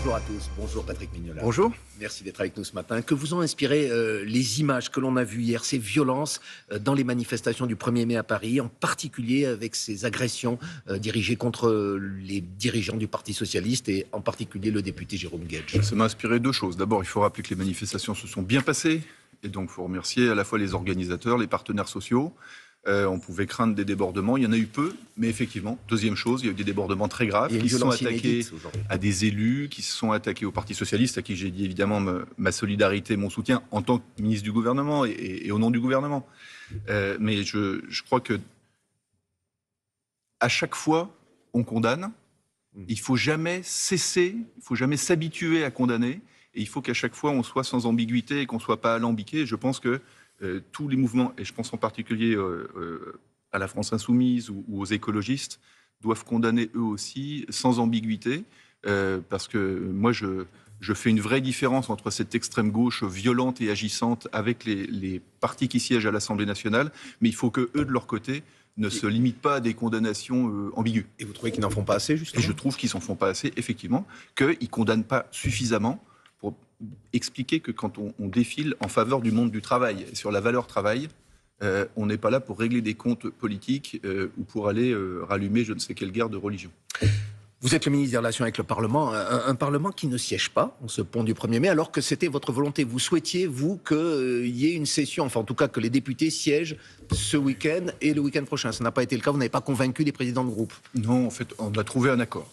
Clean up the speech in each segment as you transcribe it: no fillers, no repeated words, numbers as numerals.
Bonjour à tous, bonjour Patrick Mignola. Bonjour. Merci d'être avec nous ce matin. Que vous ont inspiré les images que l'on a vues hier, ces violences dans les manifestations du 1er mai à Paris, en particulier avec ces agressions dirigées contre les dirigeants du Parti Socialiste et en particulier le député Jérôme Guedj? Ça m'a inspiré deux choses. D'abord, il faut rappeler que les manifestations se sont bien passées et donc il faut remercier à la fois les organisateurs, les partenaires sociaux. On pouvait craindre des débordements, il y en a eu peu, mais effectivement, deuxième chose, il y a eu des débordements très graves qui se sont attaqués à des élus, qui se sont attaqués au Parti Socialiste, à qui j'ai dit évidemment ma solidarité, mon soutien en tant que ministre du gouvernement et au nom du gouvernement. Mais je crois que à chaque fois, on condamne. Il ne faut jamais cesser, il ne faut jamais s'habituer à condamner, et il faut qu'à chaque fois, on soit sans ambiguïté et qu'on ne soit pas alambiqué. Je pense que tous les mouvements, et je pense en particulier à la France Insoumise ou aux écologistes, doivent condamner eux aussi, sans ambiguïté, parce que moi, je fais une vraie différence entre cette extrême gauche violente et agissante avec les partis qui siègent à l'Assemblée nationale, mais il faut que eux, de leur côté, ne se limitent pas à des condamnations ambiguës. Et vous trouvez qu'ils n'en font pas assez, justement? Et je trouve qu'ils n'en font pas assez, effectivement, qu'ils ne condamnent pas suffisamment pour expliquer que quand on défile en faveur du monde du travail et sur la valeur travail, on n'est pas là pour régler des comptes politiques ou pour aller rallumer je ne sais quelle guerre de religion. Vous êtes le ministre des Relations avec le Parlement, un Parlement qui ne siège pas en ce pont du 1er mai, alors que c'était votre volonté. Vous souhaitiez, vous, qu'il y ait une session, enfin en tout cas que les députés siègent ce week-end et le week-end prochain. Ça n'a pas été le cas, vous n'avez pas convaincu les présidents de groupe? Non, en fait, on a trouvé un accord.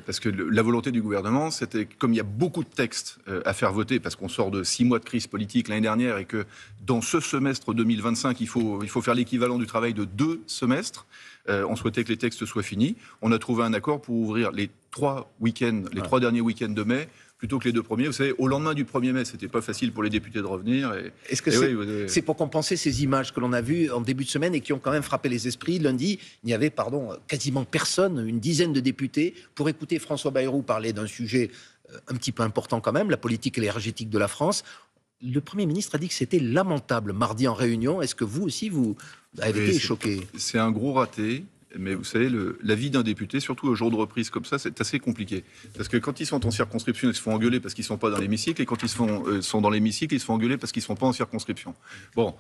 Parce que la volonté du gouvernement, c'était, comme il y a beaucoup de textes à faire voter, parce qu'on sort de 6 mois de crise politique l'année dernière, et que dans ce semestre 2025, il faut faire l'équivalent du travail de 2 semestres, on souhaitait que les textes soient finis. On a trouvé un accord pour ouvrir les 3 week-ends, les 3 derniers week-ends de mai, plutôt que les 2 premiers. Vous savez, au lendemain du 1er mai, c'était pas facile pour les députés de revenir. Est-ce que c'est pour compenser ces images que l'on a vues en début de semaine et qui ont quand même frappé les esprits? Lundi, il n'y avait, quasiment personne, une dizaine de députés, pour écouter François Bayrou parler d'un sujet un petit peu important quand même, la politique énergétique de la France. Le Premier ministre a dit que c'était lamentable mardi en réunion. Est-ce que vous aussi, vous avez été choqué? C'est un gros raté. Mais vous savez, la vie d'un député, surtout au jour de reprise comme ça, c'est assez compliqué. Parce que quand ils sont en circonscription, ils se font engueuler parce qu'ils ne sont pas dans l'hémicycle. Et quand ils sont dans l'hémicycle, ils se font engueuler parce qu'ils ne sont pas en circonscription. Bon,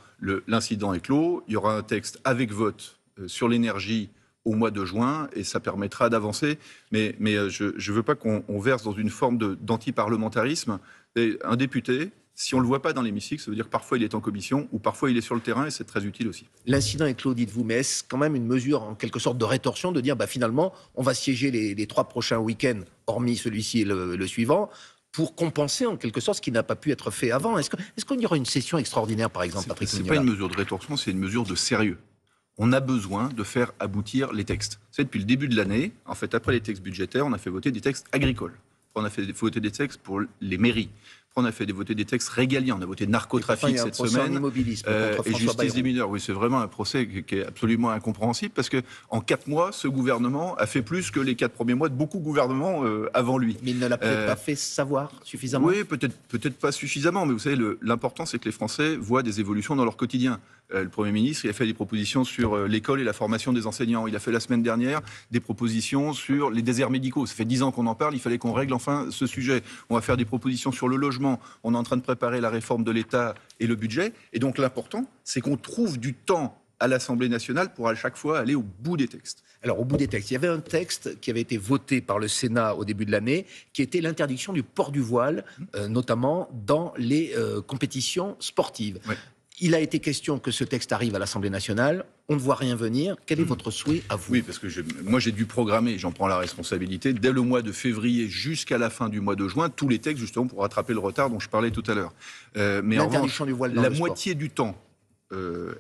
l'incident est clos. Il y aura un texte avec vote sur l'énergie au mois de juin. Et ça permettra d'avancer. Mais je ne veux pas qu'on verse dans une forme d'antiparlementarisme. Un député, si on ne le voit pas dans l'hémicycle, ça veut dire que parfois il est en commission ou parfois il est sur le terrain, et c'est très utile aussi. L'incident est clos, dites-vous, mais est-ce quand même une mesure en quelque sorte de rétorsion de dire finalement on va siéger les 3 prochains week-ends, hormis celui-ci et le suivant, pour compenser en quelque sorte ce qui n'a pas pu être fait avant? Est-ce qu'il y aura une session extraordinaire, par exemple, Patrick Mignola? C'est pas une mesure de rétorsion, c'est une mesure de sérieux. On a besoin de faire aboutir les textes. C'est depuis le début de l'année, en fait, après les textes budgétaires, on a fait voter des textes agricoles. On a fait voter des textes pour les mairies. On a fait voter des textes régaliens. On a voté narcotrafic cette semaine. Et justice des mineurs. Oui, c'est vraiment un procès qui est absolument incompréhensible parce qu'en 4 mois, ce gouvernement a fait plus que les 4 premiers mois de beaucoup de gouvernements avant lui. Mais il ne l'a peut-être pas fait savoir suffisamment. Oui, peut-être pas suffisamment. Mais vous savez, l'important, c'est que les Français voient des évolutions dans leur quotidien. Le Premier ministre, il a fait des propositions sur l'école et la formation des enseignants. Il a fait la semaine dernière des propositions sur les déserts médicaux. Ça fait 10 ans qu'on en parle, il fallait qu'on règle enfin ce sujet. On va faire des propositions sur le logement. On est en train de préparer la réforme de l'État et le budget. Et donc l'important, c'est qu'on trouve du temps à l'Assemblée nationale pour à chaque fois aller au bout des textes. Alors, au bout des textes, il y avait un texte qui avait été voté par le Sénat au début de l'année, qui était l'interdiction du port du voile, notamment dans les compétitions sportives. Oui. Il a été question que ce texte arrive à l'Assemblée nationale. On ne voit rien venir. Quel est votre souhait à vous? Oui, parce que moi j'ai dûu programmer, j'en prends la responsabilité, dès le mois de février jusqu'à la fin du mois de juin, tous les textes justement pour rattraper le retard dont je parlais tout à l'heure. Mais en revanche, du voile dans la moitié du temps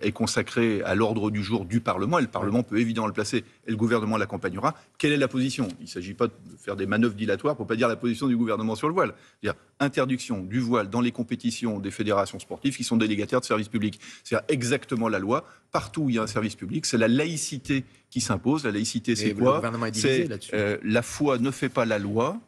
est consacré à l'ordre du jour du Parlement, et le Parlement peut évidemment le placer, et le gouvernement l'accompagnera. Quelle est la position? Il ne s'agit pas de faire des manœuvres dilatoires pour ne pas dire la position du gouvernement sur le voile. C'est-à-dire interdiction du voile dans les compétitions des fédérations sportives qui sont délégataires de services publics. C'est-à-dire exactement la loi. Partout où il y a un service public, c'est la laïcité qui s'impose. La laïcité, c'est quoi? Le gouvernement est divisé là-dessus. La foi ne fait pas la loi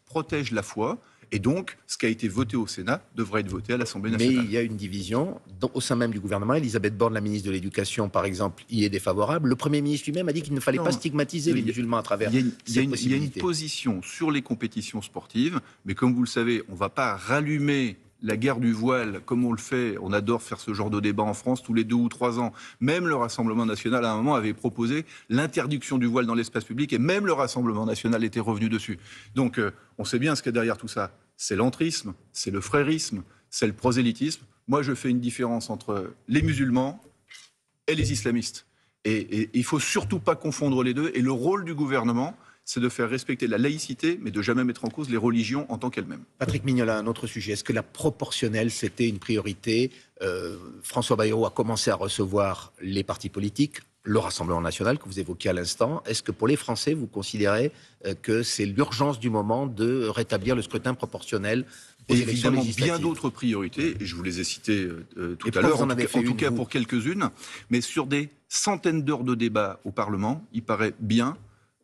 protège la foi. Et donc, ce qui a été voté au Sénat devrait être voté à l'Assemblée Mais nationale. il y a une division au sein même du gouvernement. Elisabeth Borne, la ministre de l'Éducation, par exemple, y est défavorable. Le Premier ministre lui-même a dit qu'il ne fallait pas stigmatiser les musulmans à travers cette possibilité. Il y a une position sur les compétitions sportives, mais comme vous le savez, on ne va pas rallumer la guerre du voile, comme on le fait, on adore faire ce genre de débat en France tous les 2 ou 3 ans. Même le Rassemblement national, à un moment, avait proposé l'interdiction du voile dans l'espace public, et même le Rassemblement national était revenu dessus. Donc, on sait bien ce qu'il y a derrière tout ça. C'est l'entrisme, c'est le frérisme, c'est le prosélytisme. Moi, je fais une différence entre les musulmans et les islamistes. Et il ne faut surtout pas confondre les deux. Et le rôle du gouvernement, c'est de faire respecter la laïcité, mais de jamais mettre en cause les religions en tant qu'elles-mêmes. Patrick Mignola, un autre sujet. Est-ce que la proportionnelle, c'était une priorité ? François Bayrou a commencé à recevoir les partis politiques, le Rassemblement national que vous évoquiez à l'instant. Est-ce que pour les Français, vous considérez que c'est l'urgence du moment de rétablir le scrutin proportionnel aux élections évidemment, législatives ? bien d'autres priorités, et je vous les ai citées tout à l'heure, en tout cas pour quelques-unes, mais sur des centaines d'heures de débat au Parlement, il paraît bien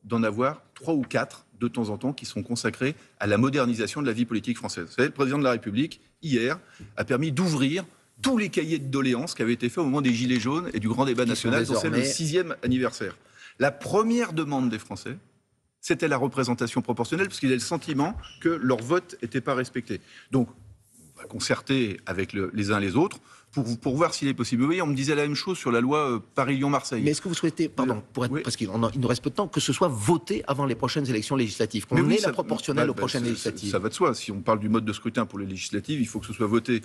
d'en avoir 3 ou 4 de temps en temps qui sont consacrés à la modernisation de la vie politique française. Vous savez, le président de la République, hier, a permis d'ouvrir tous les cahiers de doléances qui avaient été faits au moment des Gilets jaunes et du grand débat national, dont c'est le 6e anniversaire. La première demande des Français, c'était la représentation proportionnelle, parce qu'ils avaient le sentiment que leur vote n'était pas respecté. Donc, on va concerter avec les uns les autres pour voir s'il est possible. Vous voyez, on me disait la même chose sur la loi Paris-Lyon-Marseille. Mais est-ce que vous souhaitez, parce qu'il nous reste peu de temps, que ce soit voté avant les prochaines élections législatives, qu'on ait la proportionnelle aux prochaines législatives ? Ça va de soi. Si on parle du mode de scrutin pour les législatives, il faut que ce soit voté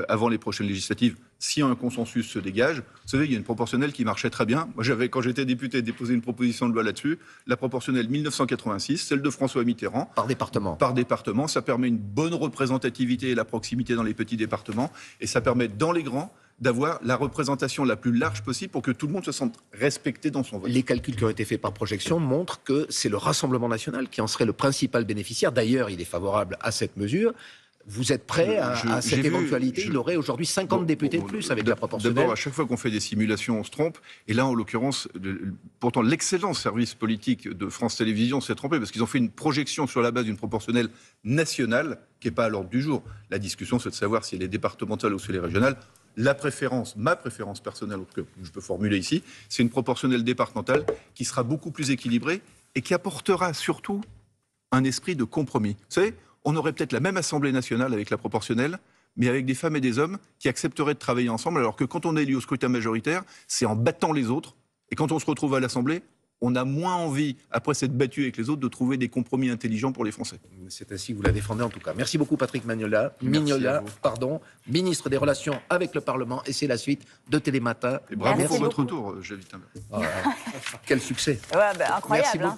avant les prochaines législatives, si un consensus se dégage. Vous savez, il y a une proportionnelle qui marchait très bien. Moi, quand j'étais député, déposé une proposition de loi là-dessus. La proportionnelle 1986, celle de François Mitterrand. Par département. Par département. Ça permet une bonne représentativité et la proximité dans les petits départements. Et ça permet, dans les grands, d'avoir la représentation la plus large possible pour que tout le monde se sente respecté dans son vote. Les calculs qui ont été faits par projection montrent que c'est le Rassemblement national qui en serait le principal bénéficiaire. D'ailleurs, il est favorable à cette mesure. Vous êtes prêt à cette éventualité ? Il aurait aujourd'hui 50 députés de plus avec la proportionnelle. D'abord, à chaque fois qu'on fait des simulations, on se trompe. Et là, en l'occurrence, pourtant, l'excellent service politique de France Télévisions s'est trompé parce qu'ils ont fait une projection sur la base d'une proportionnelle nationale qui n'est pas à l'ordre du jour. La discussion, c'est de savoir si elle est départementale ou si elle est régionale. La préférence, ma préférence personnelle, que je peux formuler ici, c'est une proportionnelle départementale qui sera beaucoup plus équilibrée et qui apportera surtout un esprit de compromis. Vous savez, on aurait peut-être la même Assemblée nationale avec la proportionnelle, mais avec des femmes et des hommes qui accepteraient de travailler ensemble, alors que quand on est élu au scrutin majoritaire, c'est en battant les autres. Et quand on se retrouve à l'Assemblée, on a moins envie, après s'être battu avec les autres, de trouver des compromis intelligents pour les Français. C'est ainsi que vous la défendez en tout cas. Merci beaucoup Patrick Mignola, ministre des Relations avec le Parlement. Et c'est la suite de Télématin. Et bravo pour votre retour, Javid. Quel succès. Ouais, incroyable. Merci beaucoup.